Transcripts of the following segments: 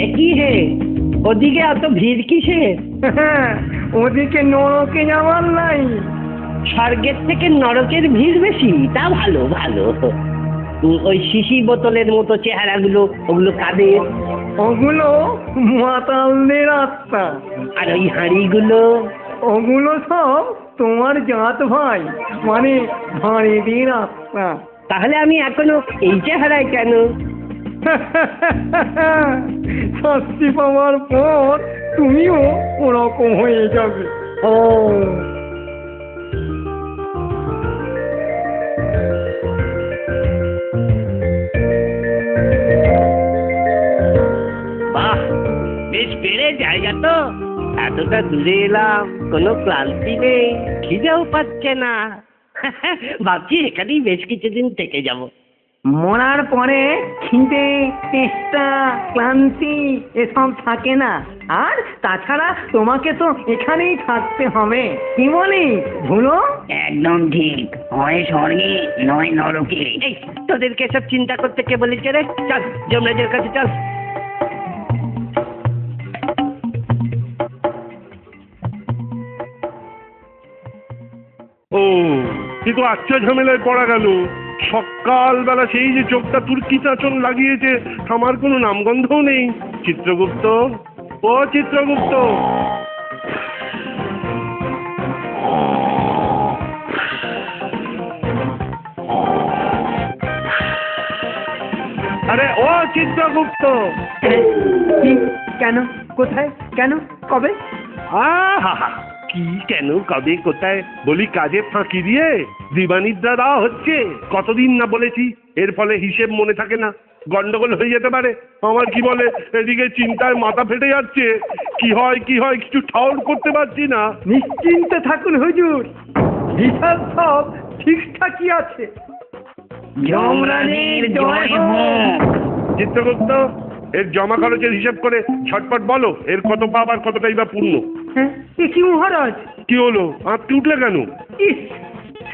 একই হে, ওদিকে এত ভিড় কিসে? ওদিকে নরকে যাওয়ার নাই। স্বর্গের থেকে নরকের ভিড় বেশি? তা ভালো ভালো। ওই শিশি বোতলের মতো চেহারাগুলো, ওগুলো কাদের? ওগুলো মাতালদের আত্মা। আর ওই হাঁড়িগুলো? ওগুলো সব তোমার জাত ভাই, মানে ভাঁড়েদের আত্মা। তাহলে আমি এখনো এই চেহারায় কেন? শাস্তি পাওয়ার পর তুমিও ওরকম হয়ে যাবে। ও বাহ, বেশ বেড়ে জায়গা তো। এতটা দূরে এলাম, কোনো ক্লান্তি নেই, খিদেও পাচ্ছে না। ভাবছি এখানেই বেশ কিছুদিন থেকে যাব। মরার পরে খিদে, তেষ্টা, ক্লান্তি এসব থাকে না। আর তাছাড়া তোমাকে তো এখানেই থাকতে হবে, কি বলিস ভুলো? একদম ঠিক, হয় স্বর্গে নয় নরকে। এই, তোদেরকে সব চিন্তা করতে কে বলেছে রে? চল যমরাজের কাছে চল। ও, কিন্তু আচ্ছা ঝামেলায় পড়া গেল। সকালবেলা সেই যে চোখটা তুর্কি চাঁচন লাগিয়েছে, আমার কোনো নামগন্ধও নেই। চিত্রগুপ্ত, ও চিত্রগুপ্ত! আরে ও চিত্রগুপ্ত! কেন? কোথায়? কেন? কবে? আহা, কি কেন, কবে, কোথায়? বলি কাজে ফাঁকি দিয়ে দিবানিদ্রা দেওয়া হচ্ছে। কতদিন না বলেছি, এর ফলে হিসেব মনে থাকে না, গন্ডগোল হয়ে যেতে পারে। আমার কি বলে, এদিকে চিন্তায় মাথা ফেটে যাচ্ছে। কি হয় কি হয় কিছু ঠাউর করতে পারছি না। নিশ্চিন্তে থাকুন হুজুর, হিসাব সব ঠিকঠাকই আছে। যমরাজের জয় হোক। চিত্রগুপ্ত, এর জমা খরচের হিসেব করে ঝটপট বলো, এর কত পাপ আর কতটাই বা পূর্ণ। হ্যাঁ, এ কি মহারাজ? কি হলো, আঁতকে উঠলে কেন? ইস,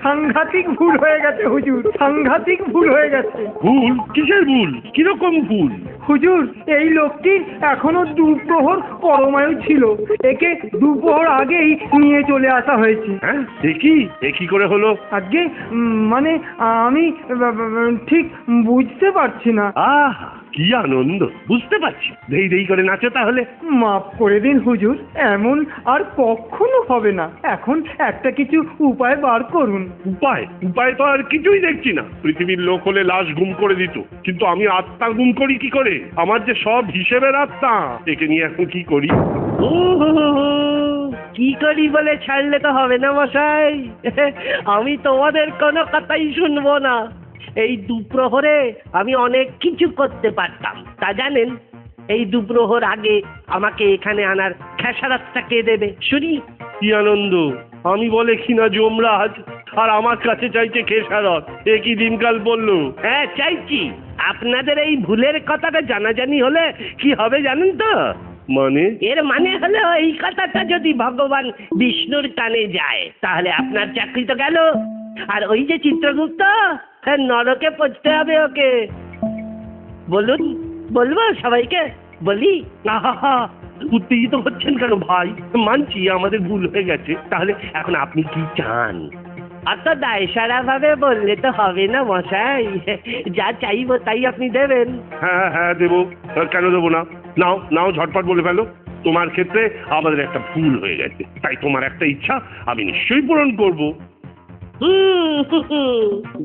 সাংঘাতিক ভুল হয়ে গেছে হুজুর, সাংঘাতিক ভুল হয়ে গেছে। ভুল? কিসের ভুল? কিরকম ভুল? হুজুর, এই লোকটির এখনো দুপ্রহর পরমায়ু ছিল, একে দুপ্রহর আগেই নিয়ে চলে আসা হয়েছে। হ্যাঁ, একই করে হলো? আজকে মানে আমি ঠিক বুঝতে পারছি না। আহা, কি আনন্দ! বুঝতে পারছি। দেই করে নাচো তাহলে। মাফ করে দিন হুজুর, এমন আর কখনো হবে না। এখন একটা কিছু উপায় বার করুন। উপায় তো আর কিছুই দেখছি না। পৃথিবীর লোক হলে লাশ গুম করে দিত, কিন্তু আমি আত্মা গুম করি কি করে? আমার যে সব হিসেবের আত্মা, একে নিয়ে এখন কি করি? ও কি করি বলে ছাড়লে তো হবে না মশাই। আমি তোমাদের কোনো কথাই শুনবো না। এই দুপ্রহরে আমি অনেক কিছু করতে পারতাম, তা জানেন? এই দুপ্রহর আগে আমাকে এখানে আনার খেসারতটা কে দেবে শুনি? কি আনন্দ! আমি বলে কিনা যমরাজ, আর আমার কাছে চাইছে খেসারত। এ কি দিনকাল বললো? হ্যাঁ চাইছি। আপনাদের এই ভুলের কথাটা জানাজানি হলে কি হবে জানেন তো? মানে? এর মানে হলো এই কথাটা যদি ভগবান বিষ্ণুর কানে যায়, তাহলে আপনার চাকরি তো গেল। আর ওই যে চিত্রগুপ্ত, নরকে পৌঁছতে হবে ওকে। বলুন, বলবো সবাইকে? বলি? আহা, উত্তেজিত হচ্ছেন কেন ভাই? মানছি আমাদের ভুল হয়ে গেছে, তাহলে এখন আপনি কি চান? অত দায়সারা ভাবে বললে তো হবে না মশাই। যা চাইবো তাই আপনি দেবেন। হ্যাঁ দেবো, কেন দেবো না? নাও ঝটপট বলে ফেলো। তোমার ক্ষেত্রে আমাদের একটা ভুল হয়ে গেছে, তাই তোমার একটা ইচ্ছা আমি নিশ্চয়ই পূরণ করব।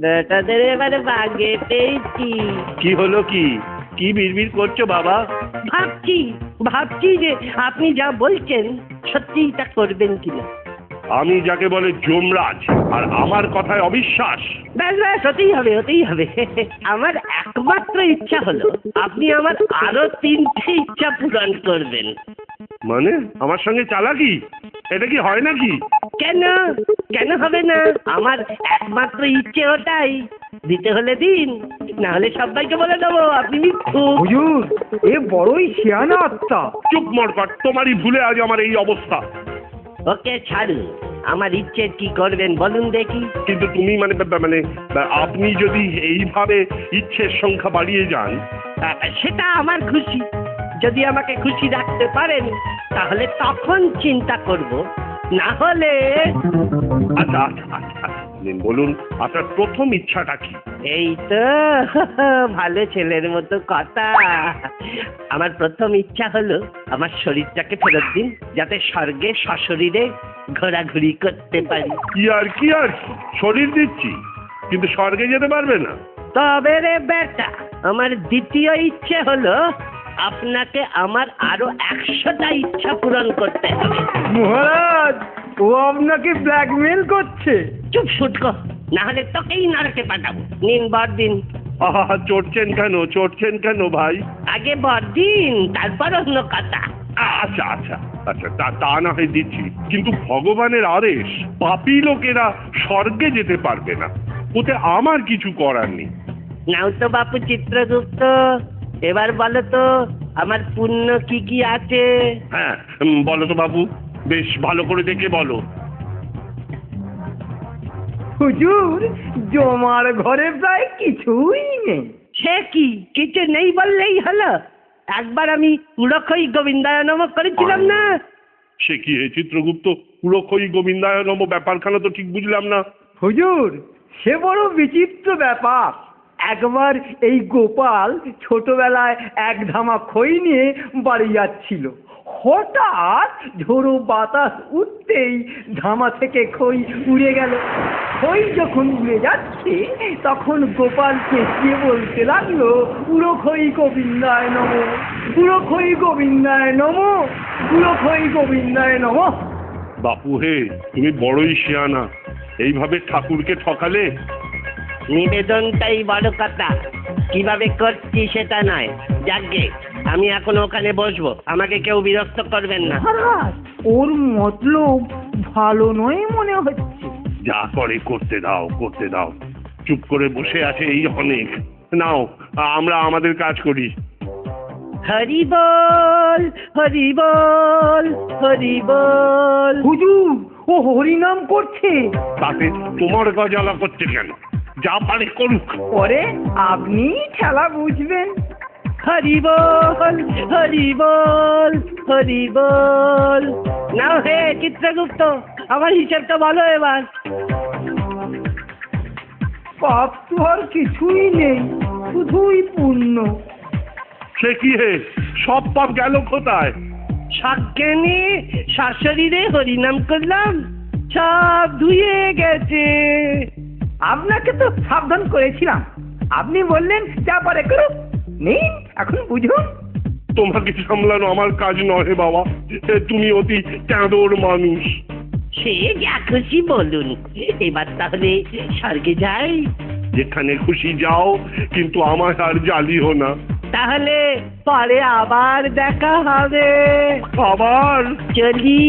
বেটাদের এবারে বাগে পেয়েছি। কি হলো, কি বিড়বিড় করছো বাবা? ভাবছি যে আপনি যা বলছেন সত্যিই তা করবেন কিনা। আমি যাকে বলে যমরাজ, আর আমার কথায় অবিশ্বাস। ব্যাস হতেই হবে। আমার একমাত্র ইচ্ছা হলো আপনি আমার আরো 3টে ইচ্ছা পূরণ করবেন। মানে আমার সঙ্গে চালাকি? এটা কি হয় নাকি? কেন হবে না? আমার একমাত্র ইচ্ছে ওটাই। দিতে হলে দিন, না হলে সবাইকে বলে দেবো আপনি মিথ্যুক। হুজুর, এ বড়ই শিয়ানা আত্মা। চুপ মরকট, তোমারই ভুলে আজ আমার এই অবস্থা। ওকে ছাড়ুন, আমার ইচ্ছে কি করবেন বলুন দেখি। কিন্তু তুমি মানে আপনি যদি এইভাবে ইচ্ছের সংখ্যা বাড়িয়ে যান। সেটা আমার খুশি। যদি আমাকে খুশি রাখতে পারেন তাহলে তখন চিন্তা করব, না হলে আচ্ছা আচ্ছা আচ্ছা বলুন আপনার প্রথম ইচ্ছাটা কি? এই তো ভালো ছেলের মতো কথা। আমার প্রথম ইচ্ছা হলো আমার শরীরটাকে ফেরত দিন, যাতে স্বর্গে সশরীরে ঘোরাঘুরি করতে পারি। কি আর শরীর দিচ্ছি, কিন্তু স্বর্গে যেতে পারবে না। তবে রে বেটা, আমার দ্বিতীয় ইচ্ছে হলো আপনাকে আমার আরো 100টা ইচ্ছা পূরণ করতে হবে। মহারাজ, ও আপনাকে ব্ল্যাকমেল করছে। চুপ শুটকো, না হলে তোকেই নরকে পাঠাবো। নিন বর দিন। আহা, চড়ছেন কেন ভাই? আগে বর দিন, তারপর অন্য কথা। আচ্ছা আচ্ছা আচ্ছা, তা না হয় দিচ্ছি, কিন্তু ভগবানের আদেশ, পাপী লোকেরা স্বর্গে যেতে পারবে না, ওতে আমার কিছু করার নেই। নাও তো বাপু চিত্রগুপ্ত, এবার বলো তো আমার পুণ্য কি কি আছে? হ্যাঁ, বলো তো বাবু, বেশ ভালো করে দেখে বলো। হুজুর, জমার ঘরে প্রায় কিছুই নেই। সে কি, কিছু নেই বললেই হলো? একবার আমি উড়খই গোবিন্দায় নম করেছিলাম না? সে কি হে চিত্রগুপ্ত, পুরোক্ষয়ী গোবিন্দায় নম ব্যাপারখানা তো ঠিক বুঝলাম না। হুজুর, সে বড় বিচিত্র ব্যাপার। একবার এই গোপাল ছোটবেলায় এক ধামা খই নিয়ে বাড়ি যাচ্ছিল। হঠাৎ ঝোড়ো বাতাস উঠতেই ধামা থেকে খই উড়ে গেল। খই যখন উড়ে যাচ্ছে তখন গোপাল চেঁচিয়ে বলতে লাগলো, পুরো খই গোবিন্দায় নমঃ, পুরো খই গোবিন্দায় নমঃ, পুরো খই গোবিন্দায় নমঃ। বাপু হে, তুমি বড়ই শিয়ানা, এইভাবে ঠাকুরকে ঠকালে। নিবেদনটাই বড় কথা, কিভাবে করছি সেটা নয়। যাকগে, আমি এখন ওখানে বসবো, আমাকে কেউ বিরক্ত করবেন না। মহারাজ, ওর মতলব ভালো নয় মনে হচ্ছে। যা করে করতে দাও, চুপ করে বসে আছে এই অনেক। নাও, আমরা আমাদের কাজ করি। হরি বল, হরি বল, হরি বল। হুজুর, ও হরিনাম করছে। তাতে তোমার গজালা করছে কেন? যা পারে করুক। পরে আপনি খেলা বুঝবেন। হরি বল, হরি বল, হরি বল। নাও হে চিত্রগুপ্ত, আমার হিসাবটা বলো এবার। পাপ তো আর কিছুই নেই, শুধুই পুণ্য। সে কি হে, সব পাপ গেল কোথায়? সজ্ঞানে শাশুড়িরে হরিনাম করলাম, সব ধুয়ে গেছে। আপনাকে তো সাবধান করেছিলাম, আপনি বললেন যা পারে করুক। নিন, এখন বুঝুন। তোমাকে সামলানো আমার কাজ নয় বাবা, তুমি অতি চাঁদর মানুষ। সে যা খুশি বলুন, এবার তাহলে স্বর্গে যাই। যেখানে খুশি যাও, কিন্তু আমার আর জ্বালিও না। তাহলে পরে আবার দেখা হবে। আবার চলি।